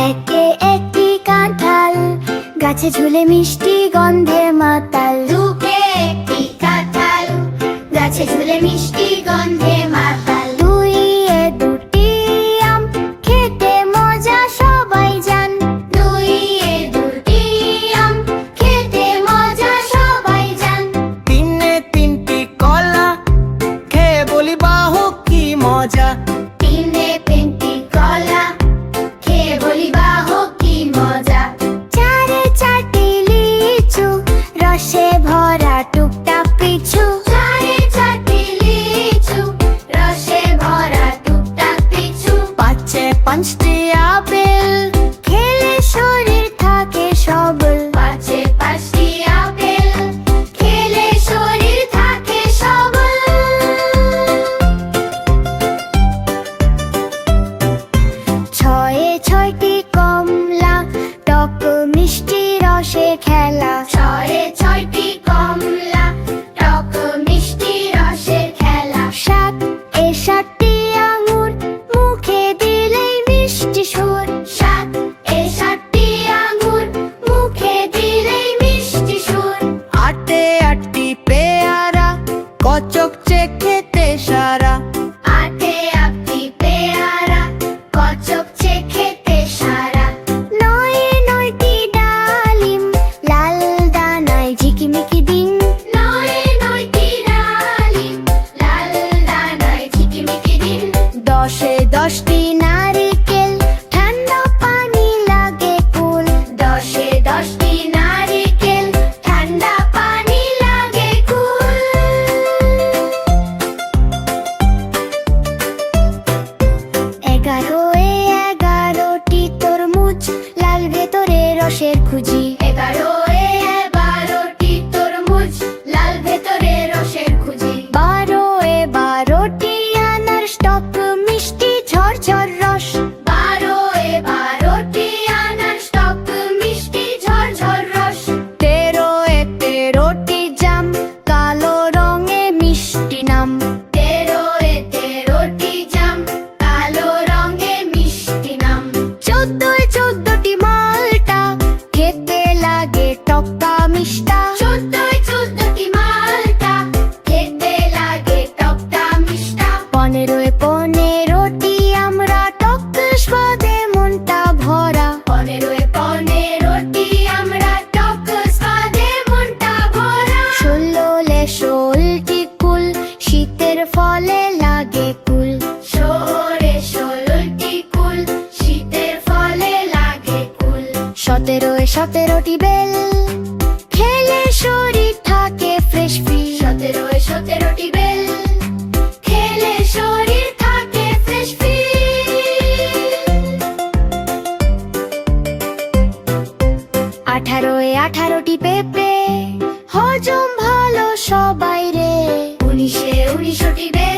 একে একটি কাঁঠাল, গাছে ঝুলে মিষ্টি গন্ধে মাতাল। দুকে একটি কাঁঠাল, গাছে ঝুলে মিষ্টি গন্ধে মাতাল। দুইয়ে দুটি আম, খেতে মজা সবাই জান। দুইয়ে দুটি আম, খেতে মজা সবাই জান। তিনে তিনটি কলা, খেয়ে বলি বাহু কি মজা। তিনে তিনটি কলা, খেয়ে বলি বাহ কি মজা। চারে চারটি লিচু, রসে ভরা টুকটা পিছু। চারে চারটি লিচু, রসে ভরা টুকটাক পিছু। পাঁচে পাঁচটি আপেল, খেলে শরীর থাকে সবল। পাঁচে পাঁচটি আপেল, খেলে শরীর থাকে সবল। ছয়ে ছয়টি কমলা, টক মিষ্টি রসে খেলা। ছয়ে ছয়টি কমলা, টক মিষ্টি রসের খেলা। সাত এ সাতটি আঙুর, মুখে দিলেই মিষ্টি সুর। সাত এ সাতটি আঙ্গুর, মুখে দিলেই মিষ্টি সুর। আটে আটটি পেয়ারা, কচকচে খেতে সারা। আটে আটটি পেয়ারা, কচকচে খেতে সারা। নয়ে নয়টি ডালিম, লাল দানায় ঝিকিমিকি দিন। নয়ে নয়টি ডালিম, লাল দানায় ঝিকিমিকি দিন। দশে দশটি নারিকেল, ঠান্ডা পানি লাগে কুল। দশে দশটি নারিকেল, ঠান্ডা পানি লাগে কুল। এগারোয় 11টি তরমুজ, লাল ভেতরে রসের খুঁজি। 11টি তরমুজ, লাল ভেতরে রসের খুঁজি। 12টি আনারস, টক মিষ্টি ঝরঝর রস। 12টি আনারস, টক মিষ্টি ঝরঝর রস। 13টি জাম, কালো রঙে মিষ্টি নাম। 13টি জাম, কালো রঙে মিষ্টি নাম। 14টি মালটা, খেতে লাগে টকা মিষ্টা। 14টি মালটা, খেতে লাগে টকটা মিষ্টা। 15টি আমরা, টক স্বাদে মনটা ভরা। 15টি আমরা, টক স্বাদে মনটা ভরা। 16টি কুল, শীতের ফলে লাগে কুল। 16টি কুল, শীতের ফলে লাগে কুল। 17টি বেল, খেলে শরীর থাকে ফ্রেশ ফিল। 17টি বেল, খেলে শরীর থাকে ফ্রেশ ফিল। 18টি পেঁপে, হজম ভালো সবাই রে। 19টি বেল,